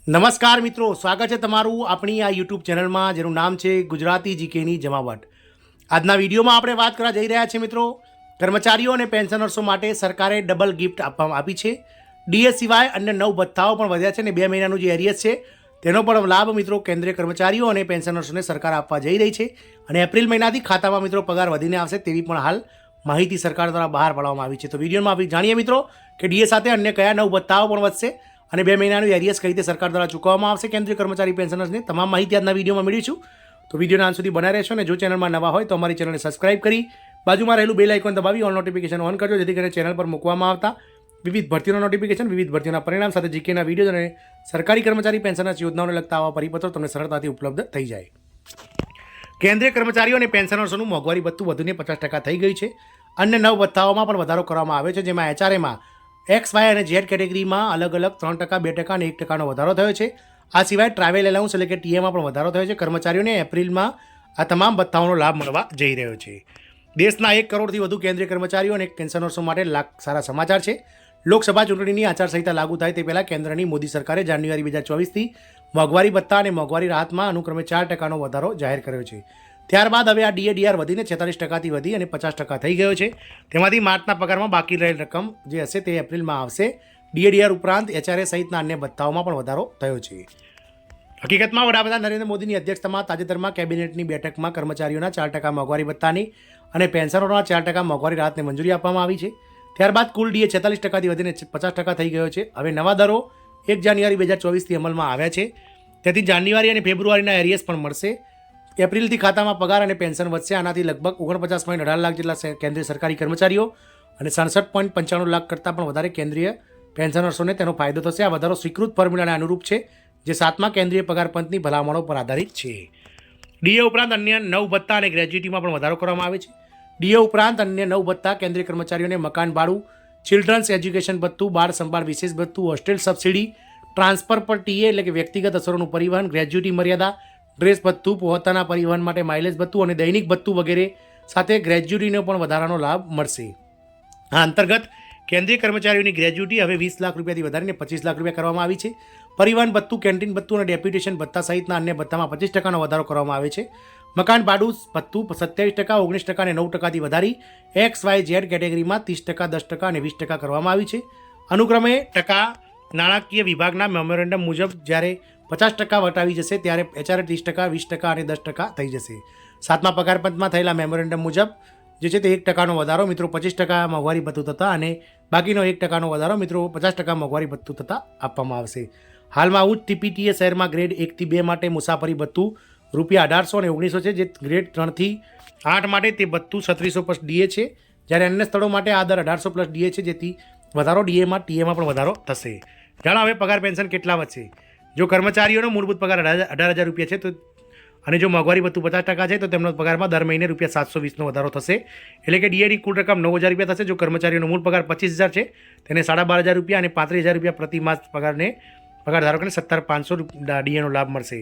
નમસ્કાર મિત્રો, સ્વાગત છે તમારું આપણી આ યુટ્યુબ ચેનલમાં જેનું નામ છે ગુજરાતી જીકેની જમાવટ. આજના વિડીયોમાં આપણે વાત કરવા જઈ રહ્યા છીએ મિત્રો, કર્મચારીઓ અને પેન્શનર્સો માટે સરકારે ડબલ ગિફ્ટ આપી છે. ડીએ સિવાય અન્ય 9 ભથ્થાઓ પણ વધ્યા છે અને 2 મહિનાનું જે એરિયસ છે તેનો પણ લાભ મિત્રો કેન્દ્રીય કર્મચારીઓ અને પેન્શનર્સોને સરકાર આપવા જઈ રહી છે અને એપ્રિલ મહિનાથી ખાતામાં મિત્રો પગાર વધીને આવશે તેવી પણ હાલ માહિતી સરકાર દ્વારા બહાર પાડવામાં આવી છે. તો વિડીયોમાં આપણે જાણીએ મિત્રો કે ડીએ સાથે અન્ય કયા 9 ભથ્થાઓ પણ વધશે અને 2 મહિનાનું એરિયસ કઈ રીતે સરકાર દ્વારા ચૂકવવામાં આવશે કેન્દ્રીય કર્મચારી પેન્શનર્સને. તમામ માહિતી આજના વિડીયોમાં મેળવીશું. તો વિડીયોના અંત સુધી બનાવી રહેશો અને જો ચેનલમાં નવા હોય તો અમારી ચેનલને સબસ્ક્રાઇબ કરી બાજુમાં રહેલું બેલ આઇકોન દબાવી ઓલ નોટિફિકેશન ઓન કરજો, જેથી કરીને ચેનલ પર મૂકવામાં આવતા વિવિધ ભરતીઓના નોટિફિકેશન, વિવિધ ભરતીઓના પરિણામ સાથે જીકેના વિડીયો અને સરકારી કર્મચારી પેન્શનર્સ યોજનાઓને લગતા આવા પરિપત્રો તમને સરળતાથી ઉપલબ્ધ થઈ જાય. કેન્દ્રીય કર્મચારીઓ અને પેન્શનર્સોનું મોંઘવારી ભથ્થું વધીને 50% થઈ ગયું છે. અન્ય 9 ભથ્થાઓમાં પણ વધારો કરવામાં આવ્યો છે, જેમાં એચઆરએમાં એક્સ, વાય અને ઝેડ કેટેગરીમાં અલગ અલગ 3%, 2% અને 1%નો વધારો થયો છે. આ સિવાય ટ્રાવેલ એલાઉન્સ એટલે કે ટીએમાં પણ વધારો થયો છે. કર્મચારીઓને એપ્રિલમાં આ તમામ ભથ્થાઓનો લાભ મળવા જઈ રહ્યો છે. દેશના 1 કરોડથી વધુ કેન્દ્રીય કર્મચારીઓ અને પેન્શનર્સો માટે સારા સમાચાર છે. લોકસભા ચૂંટણીની આચારસંહિતા લાગુ થાય તે પહેલાં કેન્દ્રની મોદી સરકારે જાન્યુઆરી 2024થી મોંઘવારી ભથ્થા અને મોંઘવારી રાહતમાં અનુક્રમે 4%નો વધારો જાહેર કર્યો છે. ત્યારબાદ હવે આ ડીએડીઆર વધીને 46%થી વધી અને 50% થઈ ગયો છે. તેમાંથી માર્ચના પગારમાં બાકી રહેલ રકમ જે હશે તે એપ્રિલમાં આવશે. ડીએડીઆર ઉપરાંત એચઆરએ સહિતના અન્ય ભથ્થાઓમાં પણ વધારો થયો છે. હકીકતમાં વડાપ્રધાન નરેન્દ્ર મોદીની અધ્યક્ષતામાં તાજેતરમાં કેબિનેટની બેઠકમાં કર્મચારીઓના 4% મોંઘવારી ભથ્થાની અને પેન્શનરોના 4% મોંઘવારી રાહતને મંજૂરી આપવામાં આવી છે. ત્યારબાદ કુલ ડીએ 46%થી વધીને 50% થઈ ગયો છે. હવે નવા દરો 1 જાન્યુઆરી 2024થી અમલમાં આવ્યા છે. તેથી જાન્યુઆરી અને ફેબ્રુઆરીના એરિયસ પણ મળશે. એપ્રિલથી ખાતામાં પગાર અને પેન્શન વધશે. આનાથી લગભગ 49.18 લાખ જેટલા કેન્દ્રીય સરકારી કર્મચારીઓ અને 67.95 લાખ કરતાં પણ વધારે કેન્દ્રીય પેન્શનર્સોને તેનો ફાયદો થશે. આ વધારો સ્વીકૃત ફોર્મ્યુલાને અનુરૂપ છે, જે 7મા કેન્દ્રીય પગાર પંચની ભલામણો પર આધારિત છે. ડીએ ઉપરાંત અન્ય 9 ભથ્થા અને ગ્રેજ્યુટીમાં પણ વધારો કરવામાં આવે છે. ડીએ ઉપરાંત અન્ય 9 ભથ્થા કેન્દ્રીય કર્મચારીઓને મકાન ભાડું, ચિલ્ડ્રન્સ એજ્યુકેશન ભથ્થું, બાળ સંભાળ વિશેષ ભથ્થું, હોસ્ટેલ સબસિડી, ટ્રાન્સફર પર ટીએ એટલે કે વ્યક્તિગત અસરોનું પરિવહન, ગ્રેજ્યુટી મર્યાદા, ડ્રેસ ભથ્થું, પોતાના પરિવહન માટે માઇલેજ ભથ્થું અને દૈનિક ભથ્થું વગેરે સાથે ગ્રેજ્યુટીનો પણ વધારાનો લાભ મળશે. આ અંતર્ગત કેન્દ્રીય કર્મચારીઓની ગ્રેજ્યુટી હવે 20 લાખ રૂપિયાથી વધારીને 25 લાખ રૂપિયા કરવામાં આવી છે. પરિવહન ભથ્થું, કેન્ટીન ભથ્થું અને ડેપ્યુટેશન ભથ્થા સહિતના અન્ય ભથ્થામાં 25%નો વધારો કરવામાં આવે છે. મકાન ભાડું ભથ્થું 27%, 19% અને 9%થી વધારી એક્સ, વાય, ઝેડ કેટેગરીમાં 30%, 10% અને 20% કરવામાં આવી છે. અનુક્રમે ટકા નાણાકીય વિભાગના મેમોરેન્ડમ મુજબ જ્યારે 50% વટાવી જશે ત્યારે એચઆરએ 30%, 20% અને 10% થઈ જશે. 7મા પગાર પંચમાં થયેલા મેમોરેન્ડમ મુજબ જે છે તે 1%નો વધારો મિત્રો 25% મોંઘવારી ભથ્થું થતાં અને બાકીનો 1%નો વધારો મિત્રો 50% મોંઘવારી ભથ્થું થતાં આપવામાં આવશે. હાલમાં ઉચ્ચ ટીપીટીએ શહેરમાં ગ્રેડ 1 થી 2 માટે મુસાફરી ભથ્થું ₹1800 અને 1900 છે, જે ગ્રેડ 3 થી 8 માટે તે ભથ્થું 3600 પ્લસ ડીએ છે, જ્યારે અન્ય સ્થળો માટે આ દર 1800 પ્લસ ડીએ છે, જેથી વધારો ટીએમાં પણ વધારો થશે. જાણો હવે પગાર પેન્શન કેટલા વધશે. જો કર્મચારીઓનો મૂળભૂત પગાર 18,000 રૂપિયા છે તો અને જો મોંઘવારી ભથ્થું 50% છે તો તેમનો પગારમાં દર મહિને ₹720નો વધારો થશે. એટલે કે ડીએની કુલ રકમ 9,000 રૂપિયા થશે. જો કર્મચારીઓનો મૂળ પગાર 25,000 છે તેને 12,500 રૂપિયા અને 35,000 રૂપિયા પ્રતિ માસ પગાર ધારકોને 17,500 ડીએનો લાભ મળશે.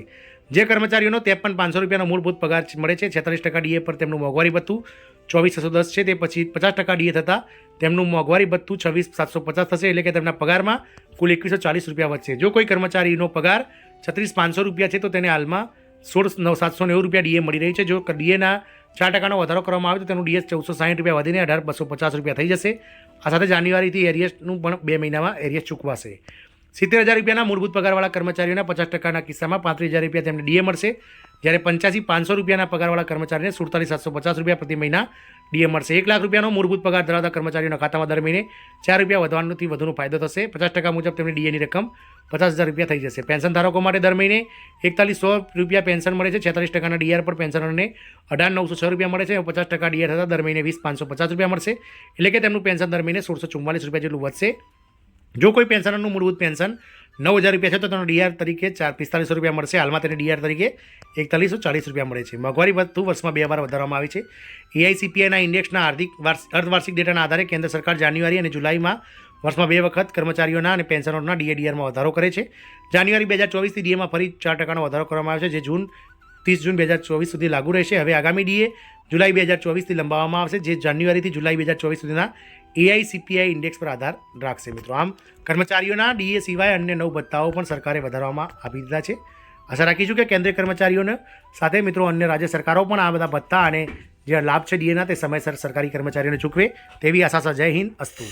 જે કર્મચારીઓનો 53,500 રૂપિયાનો મૂળભૂત પગાર મળે છે, 46% ડીએ પર તેમનું મોંઘવારી ભથ્થું 24,610 છે, તે પછી 50% ડીએ થતાં તેમનું મોંઘવારી ભથ્થું 26,750 થશે. એટલે કે તેમના પગારમાં કુલ 2,140 રૂપિયા વધશે. જો કોઈ કર્મચારીનો પગાર 36,500 રૂપિયા છે તો તેને હાલમાં 16,790 રૂપિયા ડીએ મળી રહી છે. જો ડીએના 4%નો વધારો કરવામાં આવે તો તેનું ડીએસ 1,460 રૂપિયા વધીને 18,250 રૂપિયા થઈ જશે. આ સાથે જાન્યુઆરીથી એરિયસનું પણ 2 મહિનામાં એરિયસ ચૂકવાશે. 70,000 રૂપિયાના મૂળભૂત પગારવાળા કર્મચારીઓના 50%ના કિસ્સામાં 35,000 રૂપિયા તેમને ડીએ મળશે, જ્યારે 85,500 રૂપિયાના પગારવાળા કર્મચારીને 47,750 રૂપિયા પ્રતિ મહિના ડીએ મળશે. 1 લાખ રૂપિયાનો મૂળભૂત પગાર ધરાવતા કર્મચારીઓના ખાતામાં દર મહિને 4 રૂપિયા વધવાથી વધુનો ફાયદો થશે. 50% મુજબ તેમની ડીએની રકમ 50,000 રૂપિયા થઈ જશે. પેન્શન ધારકો માટે દર મહિને 4100 રૂપિયા પેન્શન મળે છે. 46%ના ડીઆર પર પેન્શનરને 18,906 રૂપિયા મળે છે. 50% ડીઆર થતાં દર મહિને 20,550 રૂપિયા મળશે. એટલે કે તેમનું પેન્શન દર મહિને 1,644 રૂપિયા જેટલું વધશે. જો કોઈ પેન્શનરનું મૂળભૂત પેન્શન 9,000 રૂપિયા છે તો તેનો ડીઆર તરીકે 4,4500 રૂપિયા મળશે. હાલમાં તેને ડીઆર તરીકે 4,140 રૂપિયા મળે છે. મોંઘવારી ભથ્થું વર્ષમાં 2 વાર વધારવામાં આવે છે. એઆઈસીપીઆઈના ઇન્ડેક્સના અર્ધવાર્ષિક ડેટાના આધારે કેન્દ્ર સરકાર જાન્યુઆરી અને જુલાઈમાં વર્ષમાં 2 વખત કર્મચારીઓના અને પેન્શનરોના ડીએડીઆરમાં વધારો કરે છે. જાન્યુઆરી 2024થી ડીએમાં ફરી 4%નો વધારો કરવામાં આવે છે, જે 30 જૂન 2024 સુધી લાગુ રહેશે. હવે આગામી ડીએ જુલાઈ 2024થી લંબાવવામાં આવશે, જે જાન્યુઆરીથી જુલાઈ 2024 સુધીના AICPI ઇન્ડેક્સ પર આધાર રાખશે મિત્રો. આમ કર્મચારીઓના DA સિવાય અન્ય 9 ભથ્થાઓ પણ સરકારે વધારવામાં આપી દીધા છે. આશા રાખીશું કે કેન્દ્રીય કર્મચારીઓને સાથે મિત્રો અન્ય રાજ્ય સરકારો પણ આ બધા ભથ્થા અને જે લાભ છે DAના તે સમયસર સરકારી કર્મચારીઓને ચૂકવે તેવી આશા છે. જય હિન્દ, અસ્તુ.